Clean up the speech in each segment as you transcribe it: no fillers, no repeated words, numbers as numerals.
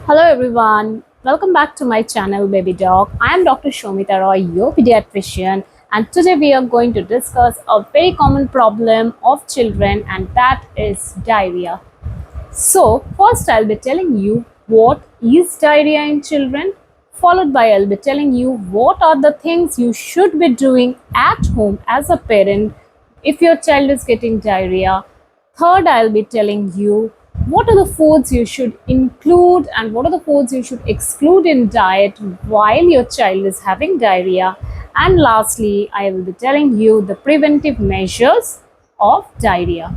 Hello everyone, welcome back to my channel Baby Doc. I am Dr. Shomita Roy, your pediatrician, and today we are going to discuss a very common problem of children, and that is diarrhea. So, first I'll be telling you what is diarrhea in children, followed by I'll be telling you what are the things you should be doing at home as a parent if your child is getting diarrhea. Third, I'll be telling you what are the foods you should include and what are the foods you should exclude in diet while your child is having diarrhea. And lastly, I will be telling you the preventive measures of diarrhea.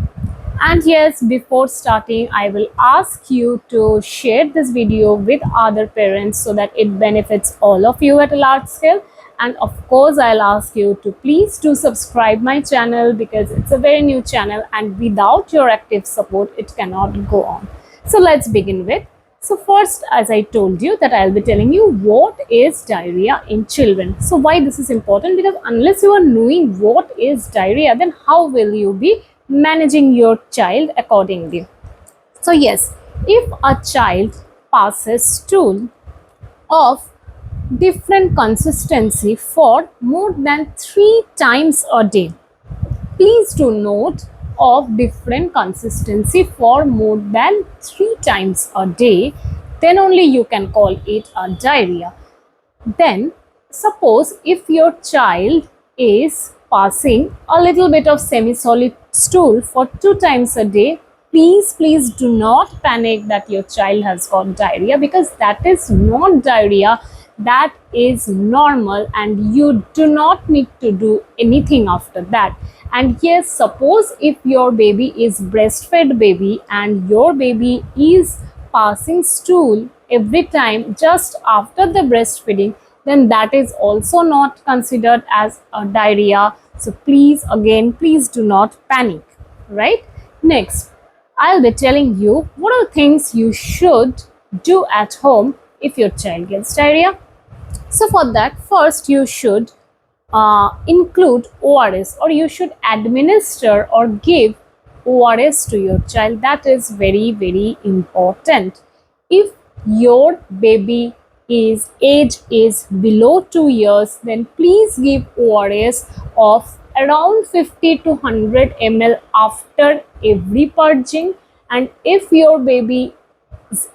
And yes, before starting, I will ask you to share this video with other parents so that it benefits all of you at a large scale. And of course, I'll ask you to please do subscribe my channel because it's a very new channel and without your active support, it cannot go on. So let's begin with. So first, as I told you that I'll be telling you what is diarrhea in children. So why this is important? Because unless you are knowing what is diarrhea, then how will you be managing your child accordingly? So yes, if a child passes stool of different consistency for more than 3 times a day, please do note of different consistency for more than 3 times a day, then only you can call it a diarrhea. Then suppose if your child is passing a little bit of semi-solid stool for 2 times a day, please do not panic that your child has got diarrhea, because that is not diarrhea, that is normal and you do not need to do anything after that. And yes, suppose if your baby is breastfed baby and your baby is passing stool every time just after the breastfeeding, then that is also not considered as a diarrhea. So please do not panic, right? Next, I'll be telling you what are the things you should do at home if your child gets diarrhea. So for that, first you should include ORS, or you should administer or give ORS to your child. That is very important. If your baby age is below 2 years, then please give ORS of around 50 to 100 ml after every purging. And if your baby's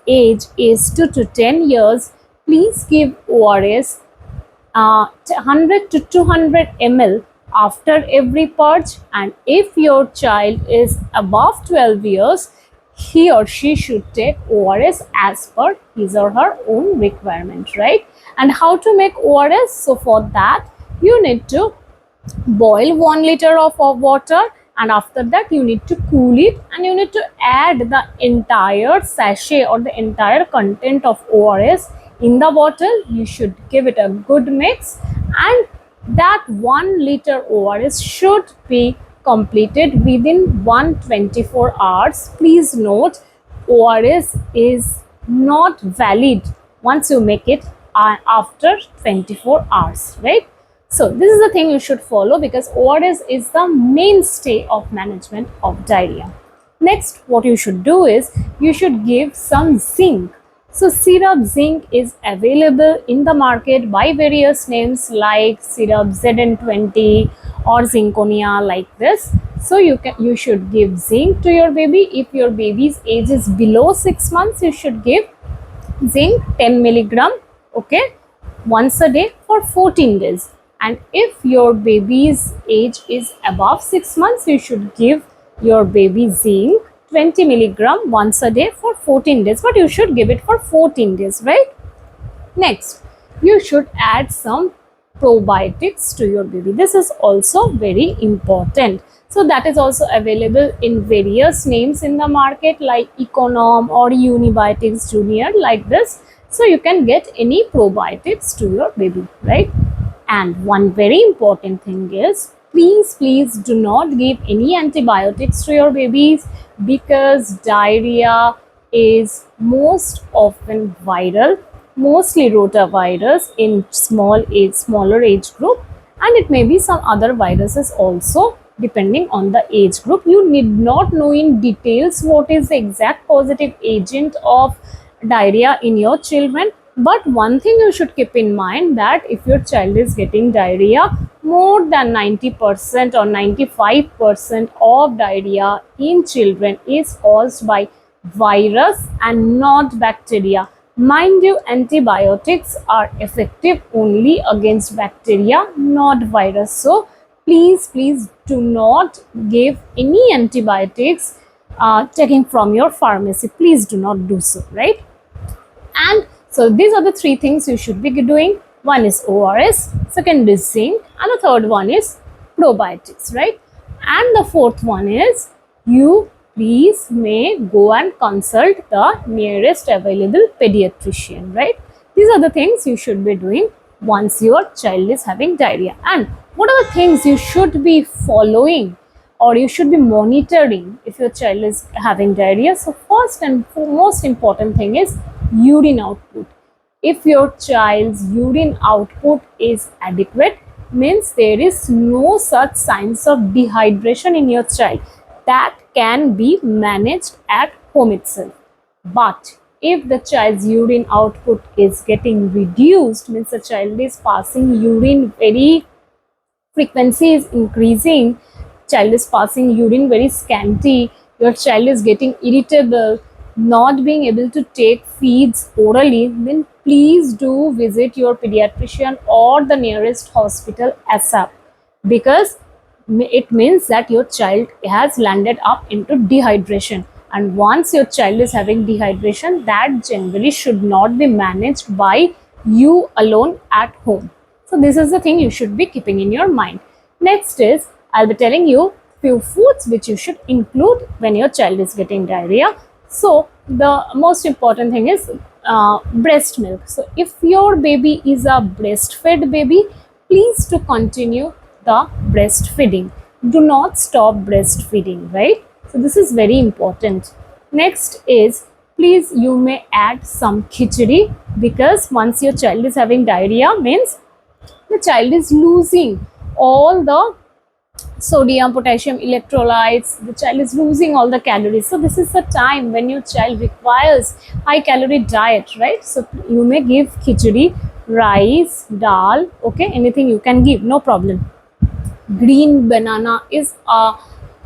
age is 2 to 10 years, please give ORS 100 to 200 ml after every purge. And if your child is above 12 years, he or she should take ORS as per his or her own requirement, right? And how to make ORS? So for that, you need to boil 1 liter of water, and after that you need to cool it, and you need to add the entire sachet or the entire content of ORS in the bottle. You should give it a good mix, and that 1 liter ORS should be completed within 124 hours. Please note, ORS is not valid once you make it after 24 hours, right? So this is the thing you should follow, because ORS is the mainstay of management of diarrhea. Next, what you should do is you should give some zinc. So syrup zinc is available in the market by various names like syrup ZN20 or Zinconia, like this. So you should give zinc to your baby. If your baby's age is below 6 months, you should give zinc 10 milligram, okay, once a day for 14 days. And if your baby's age is above 6 months, you should give your baby zinc 20 milligram once a day for 14 days, but you should give it for 14 days, right? Next, you should add some probiotics to your baby. This is also very important. So that is also available in various names in the market like Econom or Unibiotics Junior, like this. So you can get any probiotics to your baby, right? And one very important thing is, please do not give any antibiotics to your babies, because diarrhea is most often viral, mostly rotavirus in smaller age group, and it may be some other viruses also depending on the age group. You need not know in details what is the exact positive agent of diarrhea in your children. But one thing you should keep in mind, that if your child is getting diarrhea, more than 90% or 95% of diarrhea in children is caused by virus and not bacteria. Mind you, antibiotics are effective only against bacteria, not virus. So please do not give any antibiotics taking from your pharmacy. Please do not do so, right? And so these are the three things you should be doing. One is ORS, second is zinc, and the third one is probiotics, right? And the fourth one is, you please may go and consult the nearest available pediatrician, right? These are the things you should be doing once your child is having diarrhea. And what are the things you should be following or you should be monitoring if your child is having diarrhea? So first and most important thing is urine output. If your child's urine output is adequate, means there is no such signs of dehydration in your child, that can be managed at home itself. But if the child's urine output is getting reduced, means the child is passing urine very, frequency is increasing, child is passing urine very scanty, your child is getting irritable, not being able to take feeds orally, then please do visit your pediatrician or the nearest hospital ASAP, because it means that your child has landed up into dehydration. And once your child is having dehydration, that generally should not be managed by you alone at home. So this is the thing you should be keeping in your mind. Next is, I'll be telling you few foods which you should include when your child is getting diarrhea. So the most important thing is breast milk. So if your baby is a breastfed baby, please to continue the breastfeeding. Do not stop breastfeeding, right? So this is very important. Next is, please you may add some khichdi, because once your child is having diarrhea, means the child is losing all the sodium, potassium, electrolytes, the child is losing all the calories. So this is the time when your child requires high calorie diet, right? So you may give khichdi, rice, dal, okay, anything you can give, no problem. Green banana is a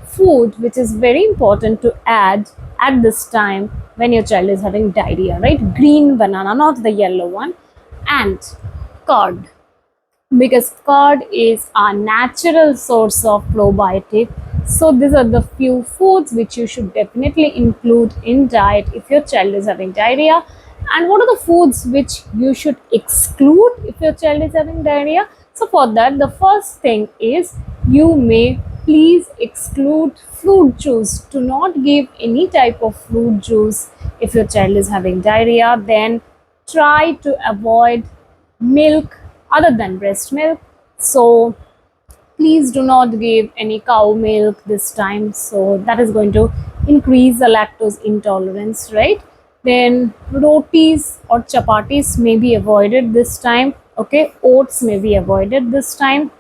food which is very important to add at this time when your child is having diarrhea, right? Green banana, not the yellow one. And curd, because curd is a natural source of probiotic. So these are the few foods which you should definitely include in diet if your child is having diarrhea. And what are the foods which you should exclude if your child is having diarrhea? So for that, the first thing is, you may please exclude fruit juice. Do not give any type of fruit juice if your child is having diarrhea. Then try to avoid milk other than breast milk. So please do not give any cow milk this time. So that is going to increase the lactose intolerance, right? Then rotis or chapatis may be avoided this time. Okay, oats may be avoided this time.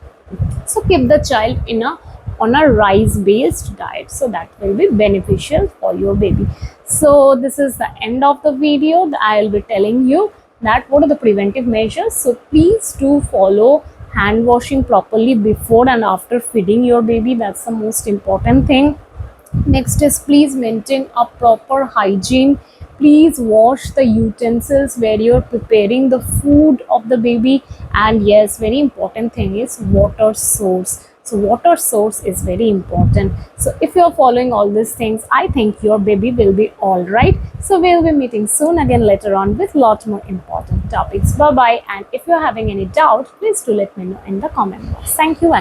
So keep the child in a on a rice based diet, so that will be beneficial for your baby. So this is the end of the video. I will be telling you that what are the preventive measures. So please do follow hand washing properly before and after feeding your baby. That's the most important thing. Next is, please maintain a proper hygiene. Please wash the utensils where you're preparing the food of the baby. And yes, very important thing is water source. So water source is very important. So if you're following all these things, I think your baby will be all right. So we'll be meeting soon again later on with lot more important topics. Bye bye. And if you're having any doubt, please do let me know in the comment box. Thank you. And